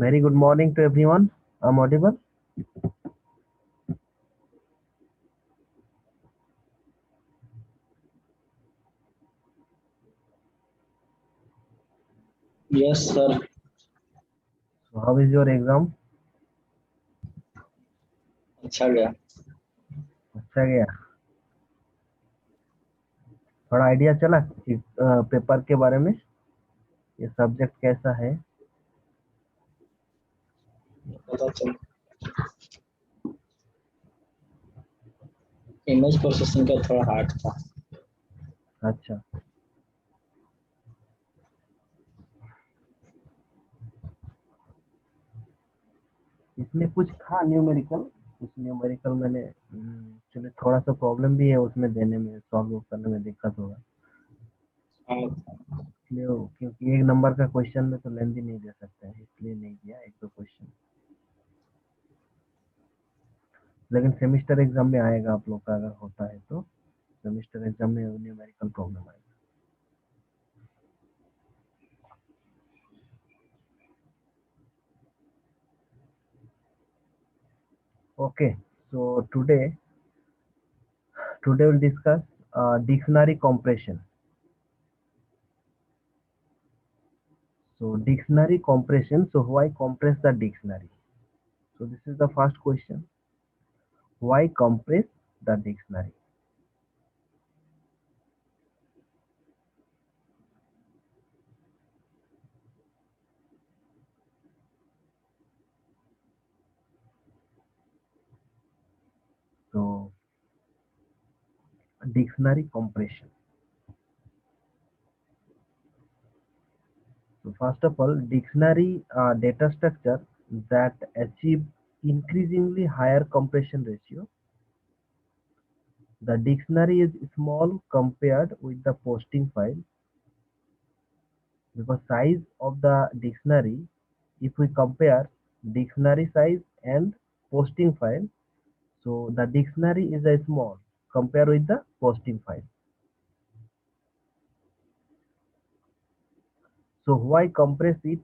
Very good morning to everyone. I'm audible. Yes sir. So how is your exam? अच्छा गया। अच्छा गया। थोड़ा आइडिया चला इस पेपर के बारे में, ये सब्जेक्ट कैसा है? पता चल। इमेज प्रोसेसिंग का थोड़ा हार्ड था। अच्छा, इसमें कुछ था न्यूमेरिकल। कुछ न्यूमेरिकल मैंने चलिए, थोड़ा सा प्रॉब्लम भी है उसमें, देने में सॉल्व करने में दिक्कत होगा। हाँ, इसलिए क्योंकि एक नंबर का क्वेश्चन में तो लेंथ नहीं दे सकते हैं, इसलिए नहीं दिया एक दो क्वेश्चन। लेकिन सेमिस्टर एग्जाम में आएगा, आप लोग का अगर होता है तो सेमिस्टर एग्जाम में न्यूमेरिकल प्रॉब्लम आएगा। Okay, so today we'll discuss dictionary compression. So dictionary compression. So why compress the dictionary? So this is the first question. Why compress the dictionary? So dictionary compression. So first of all, dictionary data structure that achieve increasingly higher compression ratio. The dictionary is small compared with the posting file, because size of the dictionary, if we compare dictionary size and posting file, so the dictionary is a small compared with the posting file. So why compress it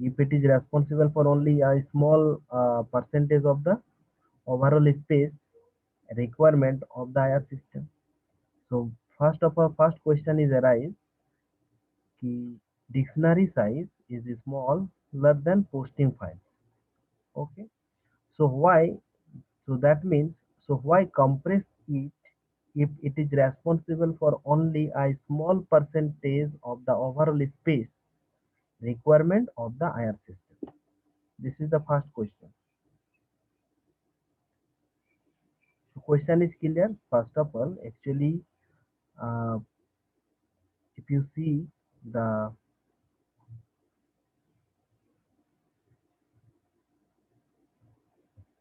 if it is responsible for only a small percentage of the overall space requirement of the IR system? So first of all, first question is arise कि dictionary size is small less than posting file. Okay, so why? So that means, so why compress it if it is responsible for only a small percentage of the overall space requirement of the IR system? This is the first question. So question is clear. First of all, actually, uh, if you see the,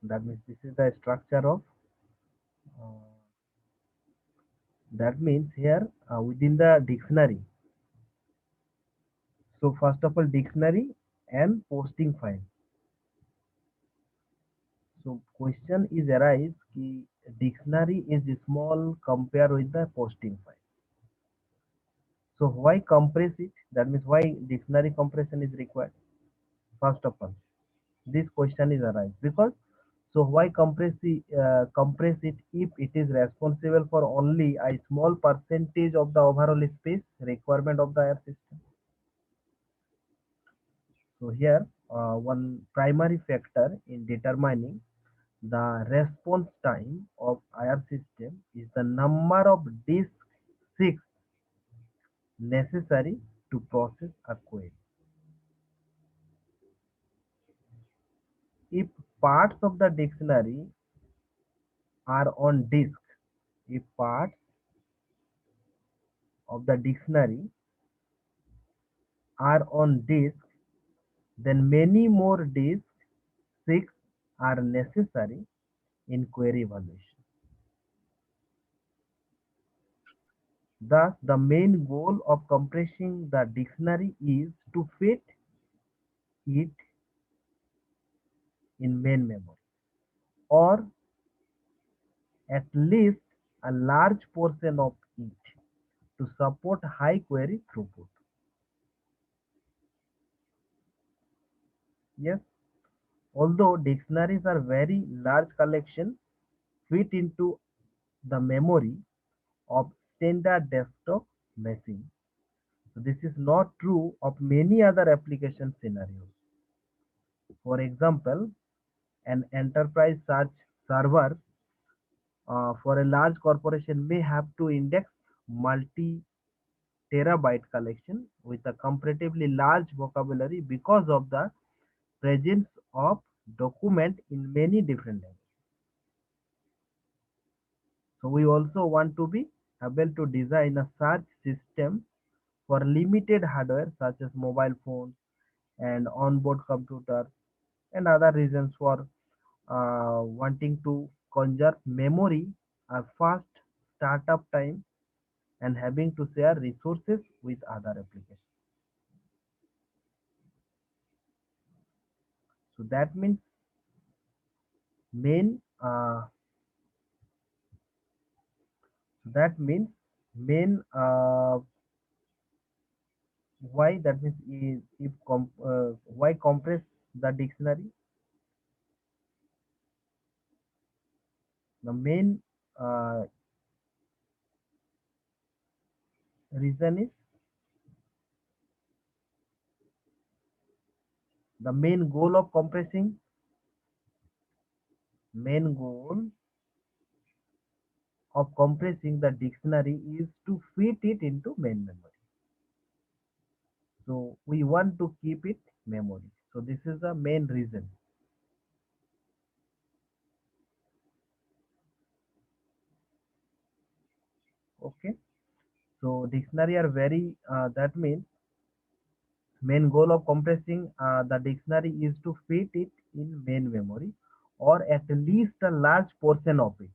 that means this is the structure of, uh, that means here within the dictionary. So first of all, dictionary and posting file. So question is arise कि dictionary is small compared with the posting file. So why compress it? That means why dictionary compression is required? First of all, this question is arise because, so why compress it if it is responsible for only a small percentage of the overall space requirement of the IR system? So here one primary factor in determining the response time of IR system is the number of disks 6 necessary to process a query. If parts of the dictionary are on disk, if parts of the dictionary are on disk, then many more disks 6 are necessary in query evaluation. Thus, the main goal of compressing the dictionary is to fit it in main memory, or at least a large portion of it, to support high query throughput. Yes, although dictionaries are very large collection fit into the memory of standard desktop machine. So this is not true of many other application scenarios. For example, an enterprise search server for a large corporation may have to index multi terabyte collection with a comparatively large vocabulary because of the presence of document in many different languages. So we also want to be able to design a search system for limited hardware such as mobile phones and onboard computers and other reasons for wanting to conserve memory are fast startup time and having to share resources with other applications. So that means main that means main why that means is if why compress the dictionary. The main uh, reason is the main goal of compressing the dictionary is to fit it into main memory. So we want to keep it memory. So this is the main reason. Okay. So dictionary are very that means main goal of compressing the dictionary is to fit it in main memory or at least a large portion of it.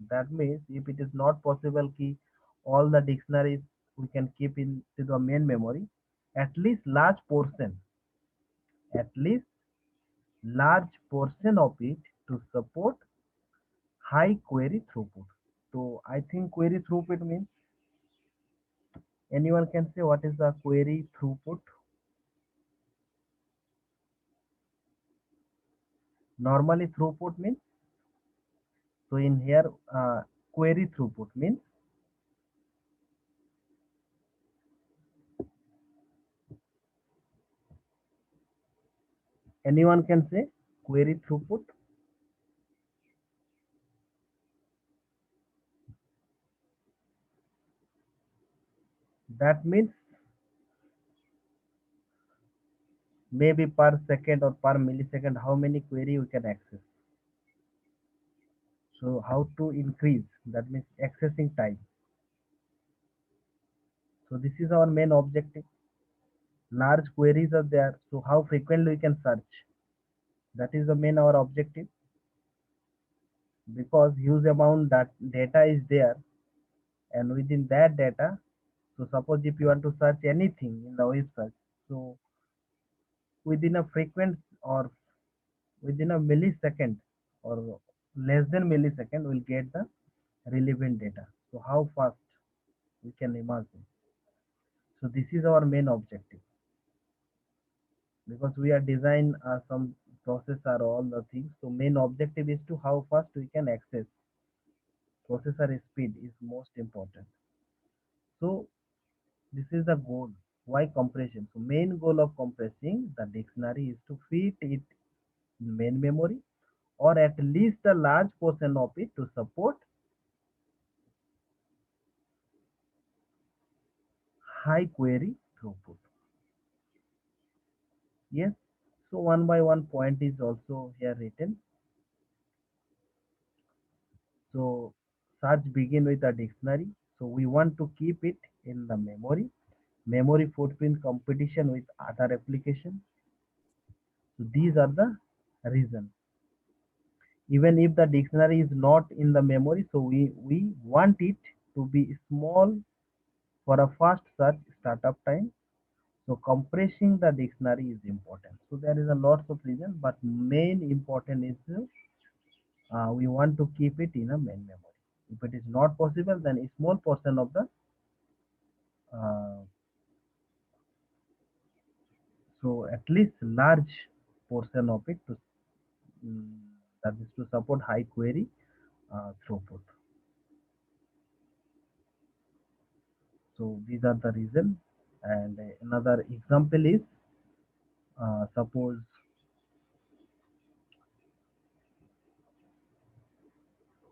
That means if it is not possible key all the dictionaries we can keep into the main memory, at least at least large portion of it to support high query throughput. So I think query throughput means anyone can say what is the query throughput. Normally throughput means so in here query throughput means anyone can say query throughput. That means maybe per second or per millisecond how many query we can access. So how to increase that means accessing time. So this is our main objective. Large queries are there. So how frequently we can search. That is the main our objective because huge amount that data is there and within that data. So suppose if you want to search anything in the web search, so within a frequent or within a millisecond or less than millisecond we'll get the relevant data. So how fast we can imagine. So this is our main objective because we are design some processor all the things. So main objective is to how fast we can access. Processor speed is most important. So this is the goal. Why compression? So main goal of compressing the dictionary is to fit it in main memory or at least a large portion of it to support high query throughput. Yes. So one by one point is also here written. So search begin with a dictionary. So we want to keep it in the memory. Memory footprint competition with other applications. So these are the reasons. Even if the dictionary is not in the memory, so we want it to be small for a fast search startup time. So compressing the dictionary is important. So there is a lots of reason, but main important is we want to keep it in a main memory. If it is not possible, then a small portion of the uh, so at least large. portion of it to that is to support high query throughput. So these are the reason. And another example is suppose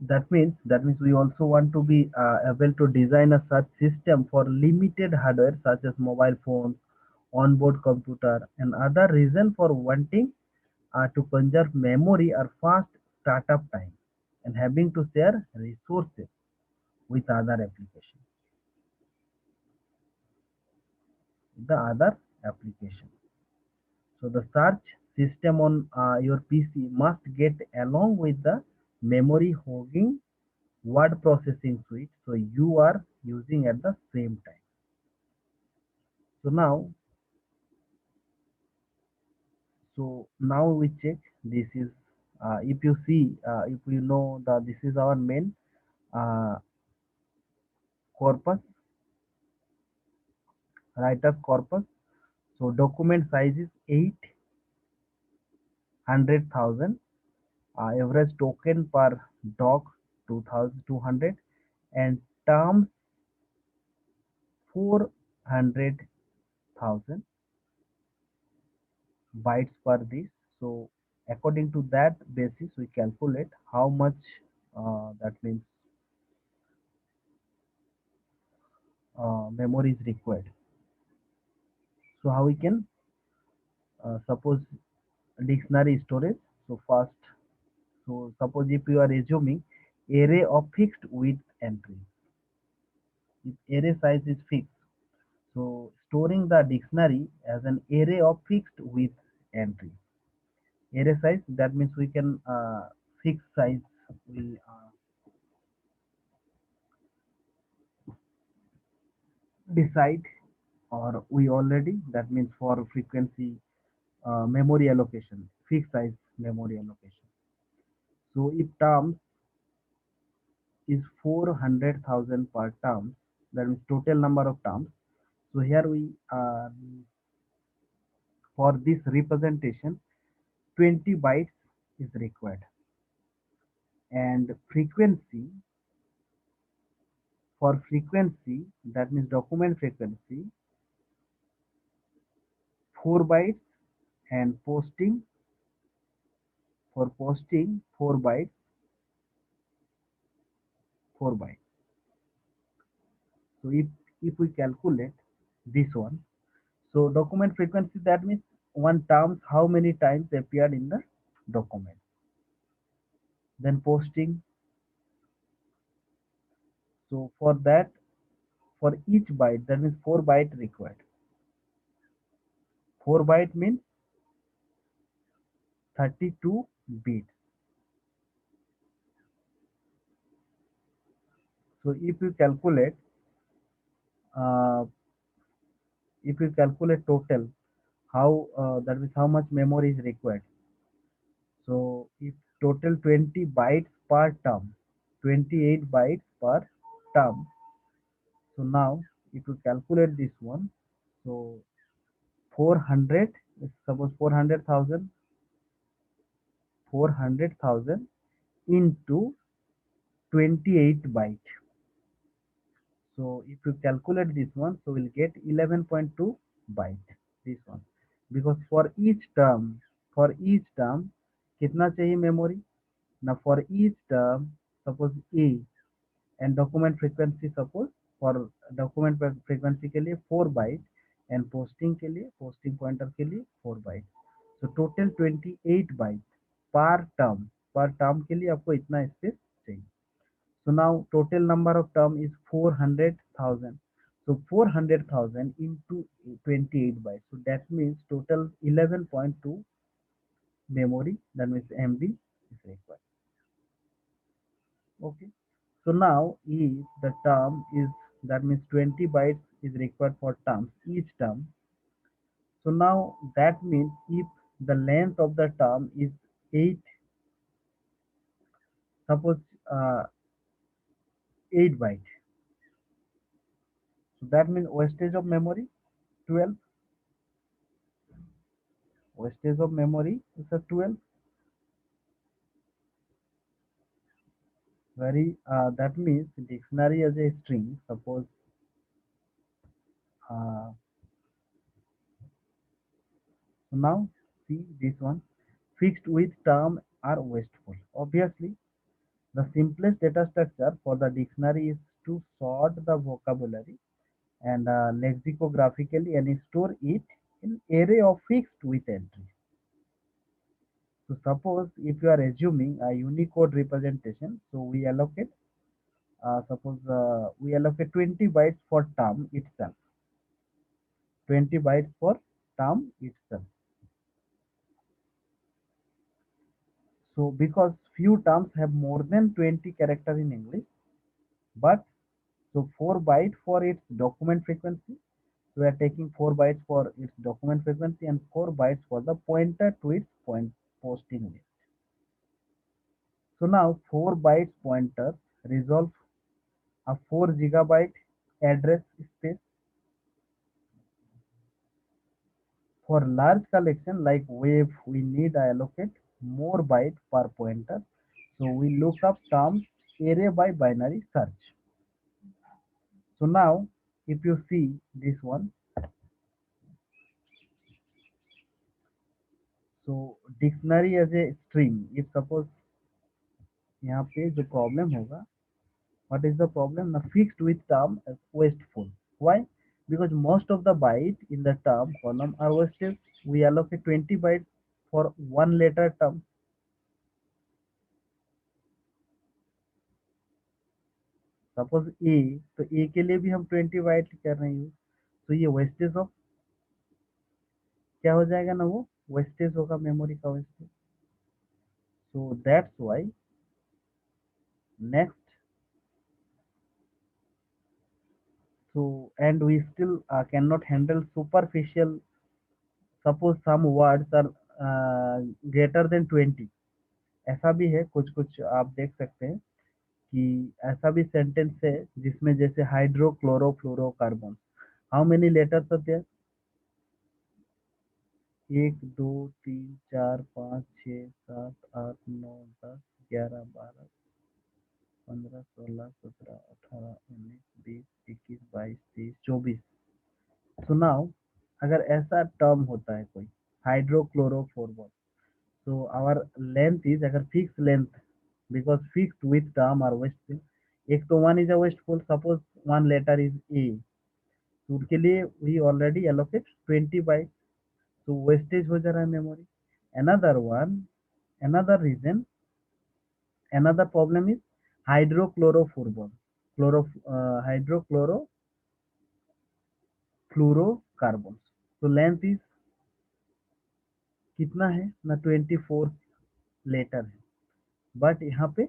that means we also want to be able to design a such system for limited hardware such as mobile phones, onboard computer, and other reason for wanting to conserve memory or fast startup time and having to share resources with other application. The other application. So the search system on your PC must get along with the memory hogging word processing suite so you are using at the same time. So now we check this is if you see if you know that this is our main uh, corpus, writer corpus. So document size is 800,000, average token per doc 2,200, and terms 400,000 bytes per this. So according to that basis, we calculate how much that means memory is required. So how we can suppose dictionary storage. So first, so suppose if you are assuming array of fixed width entries, if array size is fixed, so storing the dictionary as an array of fixed width entry. Array size that means we can fix size. We decide or we already that means for frequency memory allocation, fixed size memory allocation. So if terms is 400,000 per term, that means total number of terms. So here we for this representation 20 bytes is required, and frequency for frequency that means document frequency 4 bytes, and posting for posting 4 bytes, 4 bytes. So if we calculate this one, so document frequency that means one terms how many times appeared in the document. Then posting. So for that, for each byte that means 4 byte required. 4 byte means 32 bits. So uh, if you calculate total, how that means how much memory is required. So if total 20 bytes per term, 28 bytes per term. So now if you calculate this one, so 400, suppose 400,000, 400,000 into 28 byte. So if you calculate this one, so we'll get 11.2 byte. This one, because for each term, कितना चाहिए memory? Now for each term, suppose A and document frequency suppose for document frequency के लिए 4 byte and posting के लिए posting pointer के लिए 4 byte. So total 28 byte per term के लिए आपको इतना space चाहिए. So now total number of term is 400,000. So 400,000 into 28 bytes. So that means total 11.2 memory, that means MB is required. Okay. So now if the term is that means 20 bytes is required for terms, each term. So now that means if the length of the term is 8, suppose uh, 8 byte. So that means wastage of memory 12. wastage of memory is a 12. That means dictionary as a string, suppose uh, so now see this one, fixed with term are wasteful. Obviously, the simplest data structure for the dictionary is to sort the vocabulary and lexicographically and store it in array of fixed with entries. So suppose if you are assuming a Unicode representation, so we allocate 20 bytes for term itself. 20 bytes for term itself. So because few terms have more than 20 characters in English, but so 4 bytes for its document frequency. So we are taking 4 bytes for its document frequency and 4 bytes for the pointer to its posting list. So now 4 bytes pointer resolve a 4 gigabyte address space. For large collection like wave, we need to allocate more byte per pointer. So we look up terms array by binary search. So now if you see this one, so dictionary as a string, if suppose यहाँ पे जो problem होगा, what is the problem? The fixed with term as wasteful. Why? Because most of the byte in the term column are wasted. We allocate 20 bytes for one letter term. Suppose A, तो A के लिए भी हम 20 bite कर रहे हैं, तो ये वेस्टेज ऑफ क्या हो जाएगा ना, वो वेस्टेज होगा, मेमोरी का wastage. So that's why next, so and we still cannot handle superficial. Suppose some words are greater than 20. ऐसा भी है, कुछ कुछ आप देख सकते हैं कि ऐसा भी सेंटेंस है जिसमें जैसे hydrochlorofluorocarbon, how many letters are there? 1 2 3 4 5 6 7 8 9 10 11 12 15 16 17 18 19 20 21 22 23 24. सुनाओ, अगर ऐसा टर्म होता है कोई हाइड्रोक्लोरोफोर्बन, so our length is अगर fixed length, because fixed with term are wasteful. एक तो one is a wasteful, suppose one letter is A, तो उसके लिए we already allocate 20 bytes, तो wastage हो जा रहा है memory. Another one, another reason, another problem is hydrochlorofluorocarbons, hydrochlorofluorocarbons. तो length is कितना है ना, 24 लेटर है, बट यहाँ पे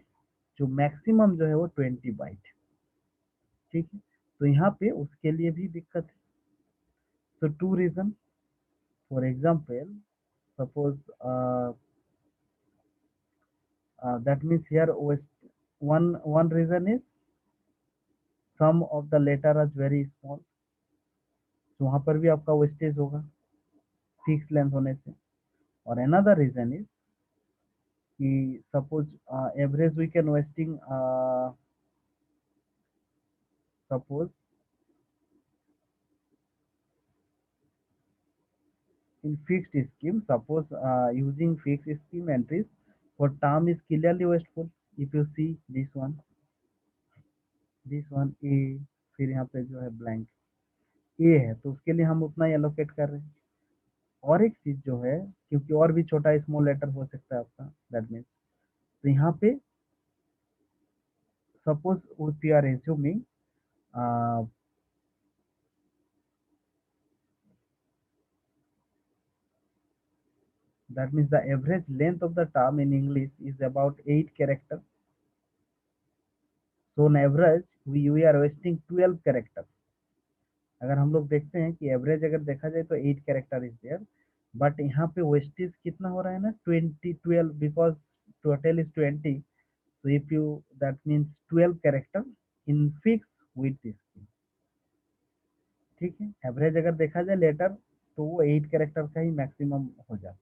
जो मैक्सिमम जो है वो 20 बाइट. ठीक है, तो यहाँ पे उसके लिए भी दिक्कत है. तो two reason, for example suppose that means here one reason is some of the letter are very small, तो वहाँ पर भी आपका वेस्टेज होगा फिक्स लेंथ होने से. और another reason is कि suppose average we can wasting, suppose in fixed scheme, suppose using fixed scheme entries for term is clearly wasteful. If you see this one A, फिर यहाँ पे जो है ब्लैंक A है, तो उसके लिए हम उतना ही एलोकेट कर रहे हैं. और एक चीज जो है, क्योंकि और भी छोटा स्मॉल लेटर हो सकता है आपका, दैट मीन्स, तो यहाँ पे suppose if you are assuming that means the average length of the term in English is about 8 characters. So on average we are wasting 12 characters. अगर हम लोग देखते हैं कि एवरेज अगर देखा जाए तो 8 कैरेक्टर इज देयर, बट यहाँ पे वेस्टेज कितना हो रहा है ना, 12, because total is 20. so if you that means 12 character in fix with this. ठीक है, एवरेज अगर देखा जाए लेटर तो वो 8 कैरेक्टर का ही मैक्सिमम हो जाता है।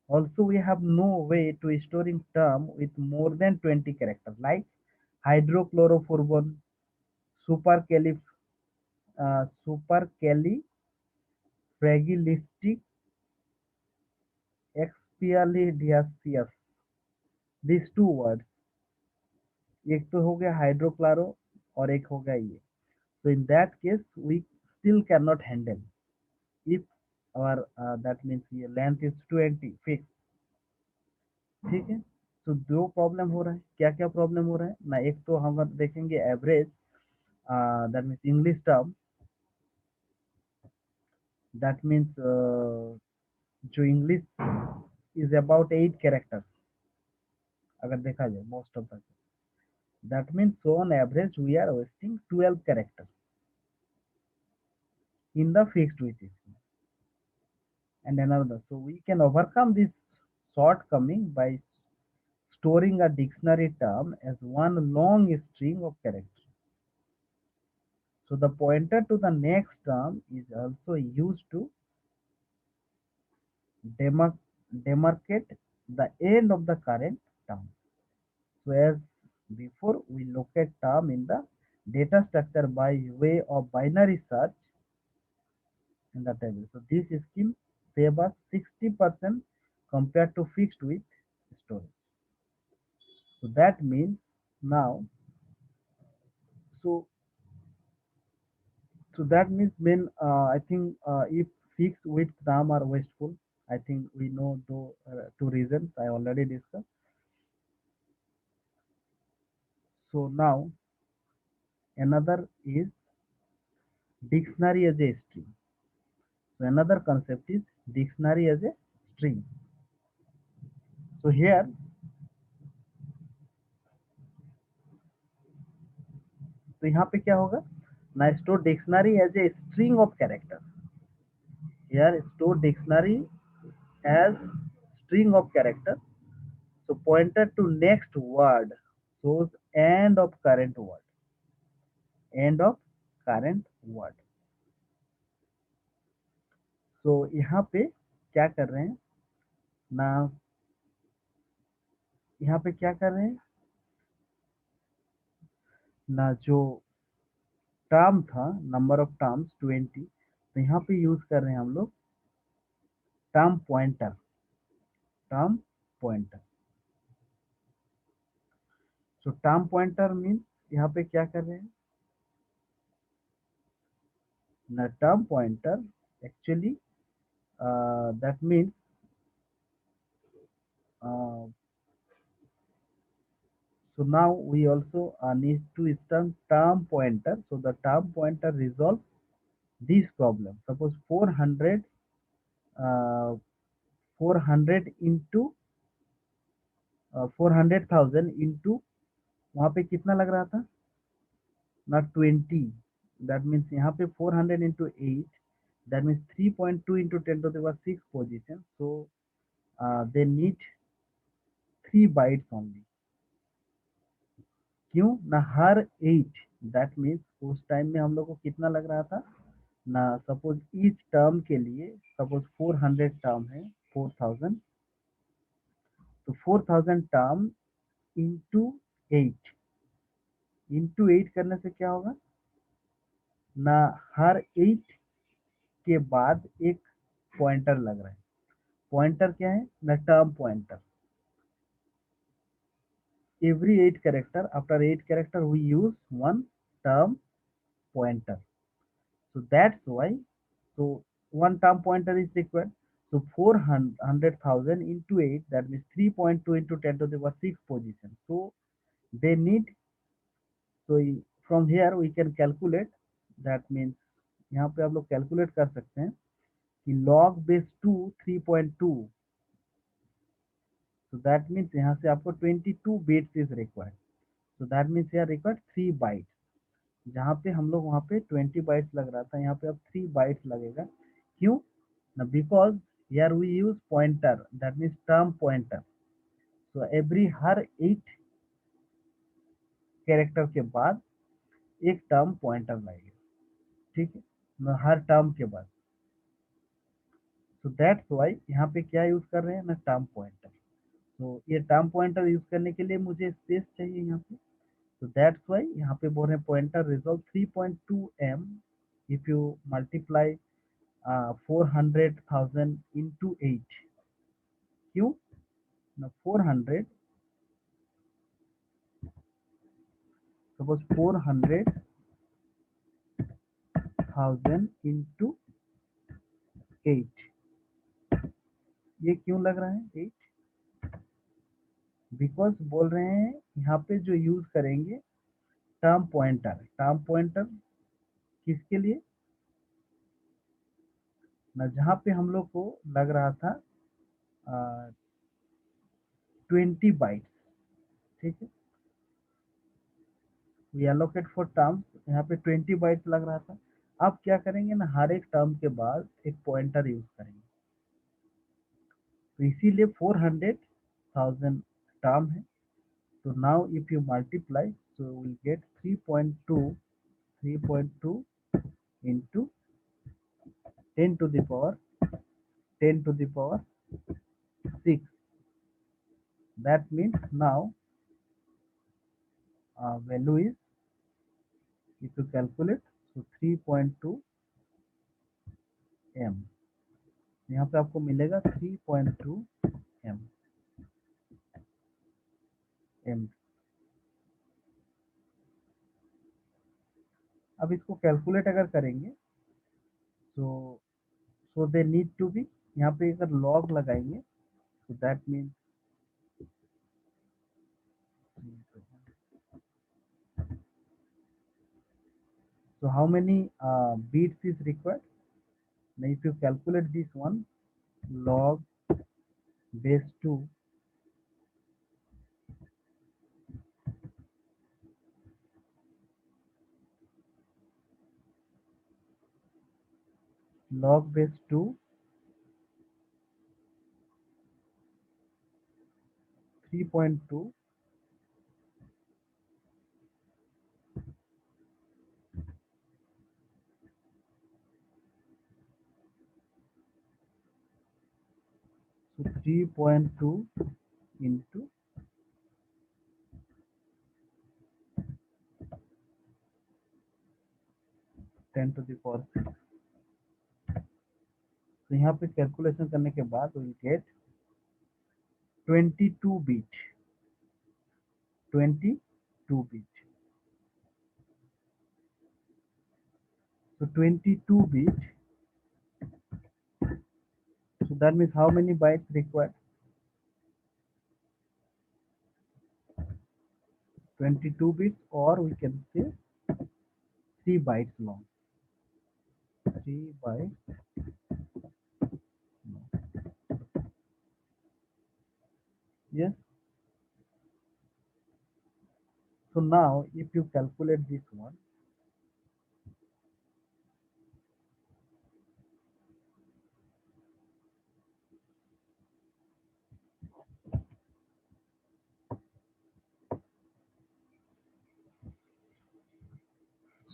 Also, we have no way to storing term with more than 20 characters, like hydrochlorofluorone, supercalifragilistic expialidocious. These two words, एक तो हो गया हाइड्रोक्लोरो और एक हो गया ये. So in that case, we still cannot handle if our that means ये length is 20 fixed. ठीक है. तो दो प्रॉब्लम हो रहा है. क्या क्या प्रॉब्लम हो रहा है ना. एक तो हम देखेंगे average, that means English term, that means जो English is about 8 characters अगर देखा जाए most of the, that means so on average we are wasting 12 characters in the fixed width and another. So we can overcome this shortcoming by storing a dictionary term as one long string of characters. So the pointer to the next term is also used to demarcate the end of the current term. So as before, we locate term in the data structure by way of binary search in the table. So this scheme save us 60% compared to fixed with storage. So that means now, so so that means when I think if fixed with term are wasteful, I think we know the two reasons I already discussed. So now another is dictionary as a string. So another concept is dictionary as a string. So here, तो यहाँ पे क्या होगा ना. Store dictionary as a string of character. Here store dictionary as string of character. So pointer to next word shows end of current word. End of current word. So यहाँ पे क्या कर रहे हैं ना. यहाँ पे क्या कर रहे हैं ना. जो टर्म था नंबर ऑफ टर्म्स 20, तो यहाँ पे यूज कर रहे हैं हम लोग term pointer. Term pointer. So term pointer means यहाँ पे क्या कर रहे हैं ना. Term pointer actually that means uh, so now we also need to start term pointer. So the term pointer resolve this problem. Suppose 400 400 into 400,000 into वहाँ पे कितना लग रहा था ना 20. That means यहाँ पे 400 into 8, that means 3.2 into 10 to the power 6 position. So they need 3 bytes only. क्यों ना हर 8, दैट मीन्स उस टाइम में हम लोग को कितना लग रहा था ना. सपोज ईच टर्म के लिए सपोज 400 टर्म है 4000, तो 4000 टर्म इंटू 8. इंटू 8 करने से क्या होगा ना. हर 8 के बाद एक पॉइंटर लग रहा है. पॉइंटर क्या है ना. Term pointer. every 8 character, after 8 character we use one term pointer. So that's why, so one term pointer is required. So 400,000 into 8, that means 3.2 into 10 to the power 6 position. So they need, so from here we can calculate, that means यहाँ पे आप लोग calculate कर सकते हैं कि log base 2 3.2. So that means यहाँ से आपको 22 bits is required. So that means here required 3 bytes. जहाँ पे हम लोग वहाँ पे 20 बाइट्स लग रहा था, यहाँ पे अब 3 बाइट्स लगेगा. क्यों ना. Because here we use pointer, that means term pointer. So every her 8 character के बाद एक टर्म पॉइंटर लगेगा. ठीक है ना. हर टर्म के बाद. तो दैट्स वाई यहाँ पे क्या यूज कर रहे हैं ना, टर्म पॉइंटर। तो ये टर्म पॉइंटर यूज करने के लिए मुझे स्पेस चाहिए यहाँ पे, तो दैट्स वाई यहाँ पे बोल रहे हैं pointer resolve 3.2 m if you multiply 400,000 into 8। क्यों ना 400, सपोज 400,000 इंटू 8, ये क्यों लग रहा है 8? बिकॉज बोल रहे हैं यहाँ पे जो यूज करेंगे टर्म पॉइंटर, टर्म पॉइंटर किसके लिए ना, जहाँ पे हम लोग को लग रहा था 20 बाइट्स, ठीक है, वी एलोकेट फॉर टर्म्स, यहाँ पे 20 बाइट्स लग रहा था। अब क्या करेंगे ना, हर एक टर्म के बाद एक पॉइंटर यूज करेंगे, तो इसीलिए 400,000 टर्म है। तो now if you multiply so we'll get 3.2 into 10 to the power 10 to the power 6. That means now value is, if you calculate, so 3.2 m, यहाँ पे आपको मिलेगा 3.2 m m। अब इसको कैलकुलेट अगर करेंगे तो दे नीड टू बी, यहाँ पे अगर लॉग लगाएंगे तो that means, so how many beats is required? Now if you calculate this one, log base 2 log base 2 3.2, so 3.2 into 10 to the power 6। तो यहाँ पे कैलकुलेशन करने के बाद will get 22 bit, 22 bit. So 22 bit, so that means how many bytes required? 22 bits, or we can say 3 bytes long, 3 bytes long. Yes. So now if you calculate this one,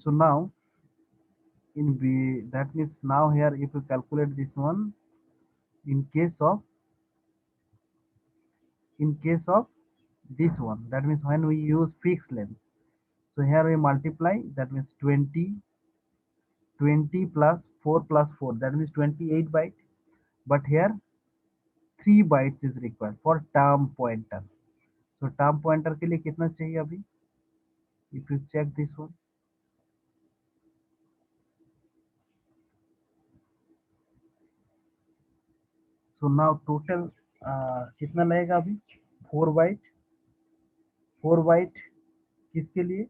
so now in B, that means now here if you calculate this one, in case of this one, that means when we use fixed length, so here we multiply, that means 20 plus 4 plus 4, that means 28 bytes, but here 3 bytes is required for term pointer। so term pointer के लिए कितना चाहिए अभी, if you check this one, so now total कितना लगेगा अभी, 4 byte, 4 byte किसके लिए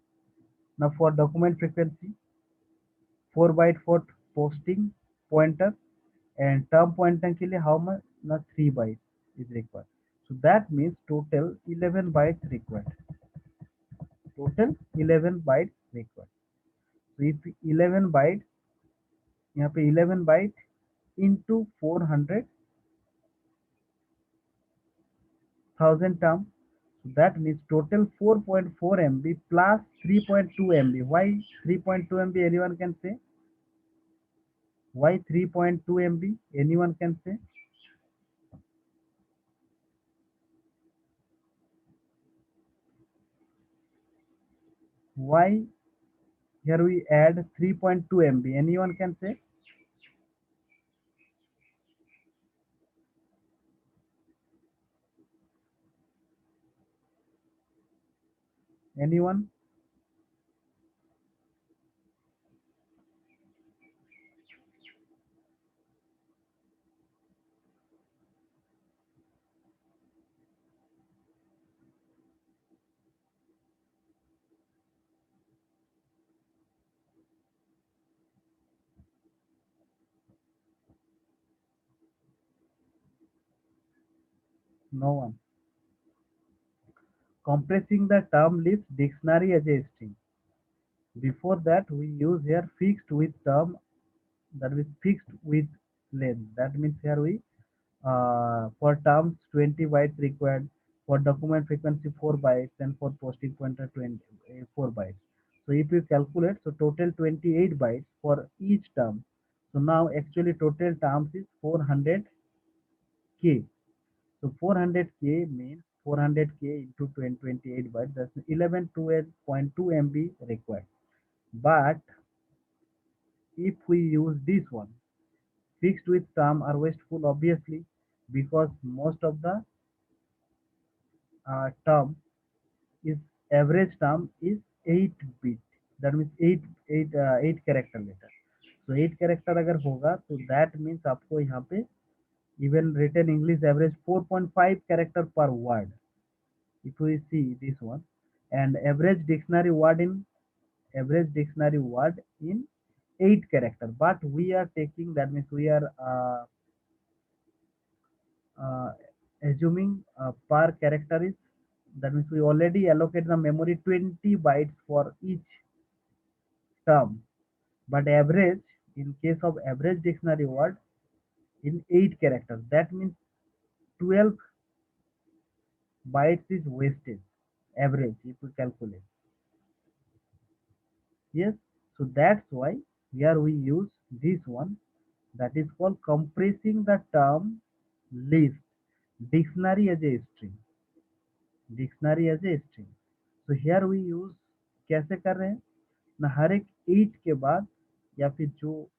ना, for document frequency, 4 byte for posting pointer, and term pointer के लिए how much ना, 3 byte is required। so that means total 11 bytes required, total 11 bytes required। so if 11 byte, यहाँ पे 11 byte into 400,000 term, so that means total 4.4 MB plus 3.2 MB। why 3.2 MB, anyone can say? Why 3.2 MB? Anyone can say? Why here we add 3.2 MB? Anyone can say? Anyone? No one. Compressing the term leaves dictionary as a string. Before that, we use here fixed with term, that is fixed with length. That means here we for terms 20 bytes required, for document frequency 4 bytes, and for posting pointer 4 bytes. So if you calculate, so total 28 bytes for each term. So now actually total terms is 400k. So 400k means 400k into 28 bytes. That's 11.2 MB required. But if we use this one, fixed with term are wasteful obviously, because most of the term is average term is 8 bit. That means 8 character letter. So 8 character अगर होगा तो that means आपको यहाँ पे even written English average 4.5 character per word. If we see this one, and average dictionary word in 8 character, but we are taking, that means we are uh, assuming per character is, that means we already allocate the memory 20 bytes for each term, but average, in case of average dictionary word in 8 characters, that means 12 bytes is wasted average if we calculate. Yes, so that's why here we use this one, that is called compressing the term list dictionary as a string. Dictionary as a string. So here we use, कैसे कर रहे हैं ना, हर एक 8 के बाद या फिर जो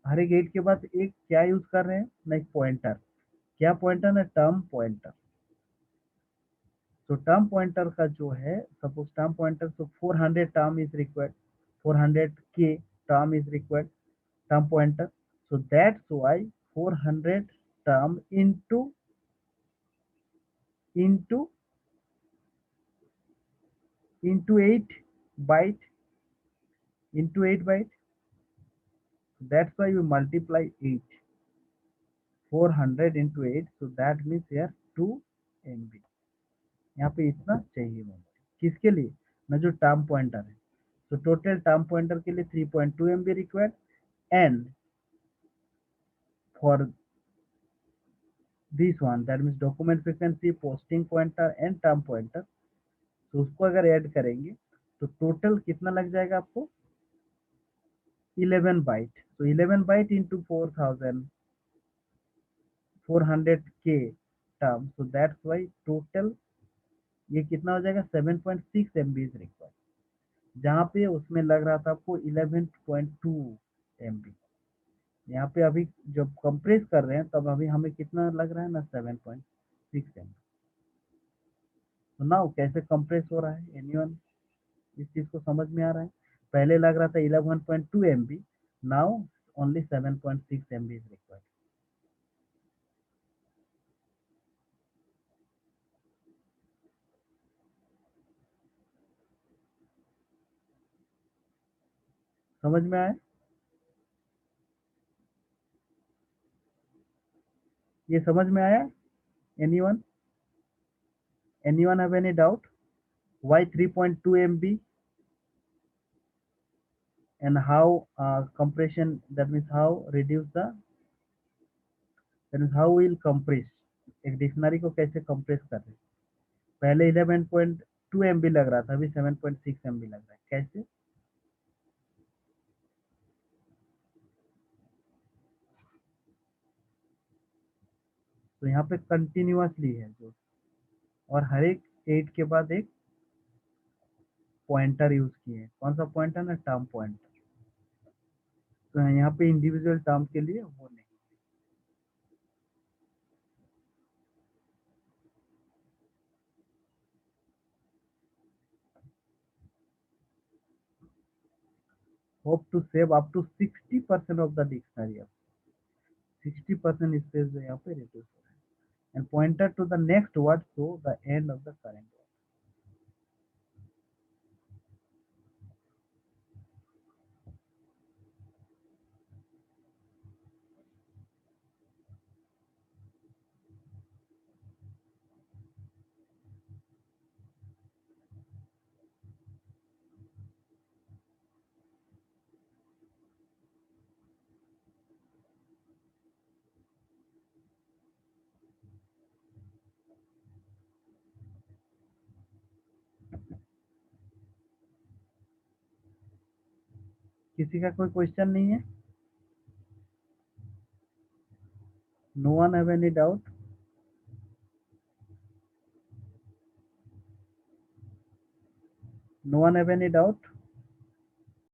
हर एक 8 के बाद एक क्या यूज कर रहे हैं ना, एक पॉइंटर. क्या पॉइंटर ना, टर्म पॉइंटर. तो टर्म पॉइंटर का जो है, सपोज टर्म पॉइंटर, तो 400 टर्म इज रिक्वायर्ड, 400 के term is required, term pointer. So that's why 400 term into into 8 byte, into 8 byte. That's why you multiply 8, 400 into 8. So that means here 2 MB. यहाँ पे इतना चाहिए memory किसके लिए ना, जो टर्म पॉइंटर है. तो टोटल टर्म पॉइंटर के लिए 3.2 MB required, and for this one, that means document frequency, posting pointer and term pointer, तो उसको अगर ऐड करेंगे तो टोटल कितना लग जाएगा आपको, 11 बाइट. तो 11 byte into 4000, 400k term. So that's why total ये कितना हो जाएगा, 7.6 MB इज रिक्वायर्ड, जहाँ पे उसमें लग रहा था आपको 11.2 MB. यहाँ पे अभी जब कंप्रेस कर रहे हैं तब अभी हमें कितना लग रहा है ना, 7.6 MB. तो नाउ कैसे कंप्रेस हो रहा है, एनीवन इस चीज को समझ में आ रहा है? पहले लग रहा था 11.2 MB, now only 7.6 MB is required. समझ में आया? ये समझ में आया? Anyone have any doubt? Why 3.2 MB and how compression, that means how reduce the, that means how will compress, एक डिक्शनरी को कैसे कंप्रेस कर रहे हैं. पहले 11.2 MB लग रहा था, अभी 7.6 MB लग रहा है. कैसे? तो यहाँ पे कंटिन्यूअसली है जो, और हर एक 8 के बाद एक पॉइंटर यूज किए हैं। कौन सा पॉइंटर ना, टर्म पॉइंटर। तो यहाँ पे इंडिविजुअल टर्म के लिए वो नहीं। Hope to save up to 60% of the dictionary. अब 60% स्पेस जो यहाँ पे रिड्यूस हो रहा है। And pointer to the next word so the end of the current word. किसी का कोई क्वेश्चन नहीं है? No one have any doubt? No one have any doubt?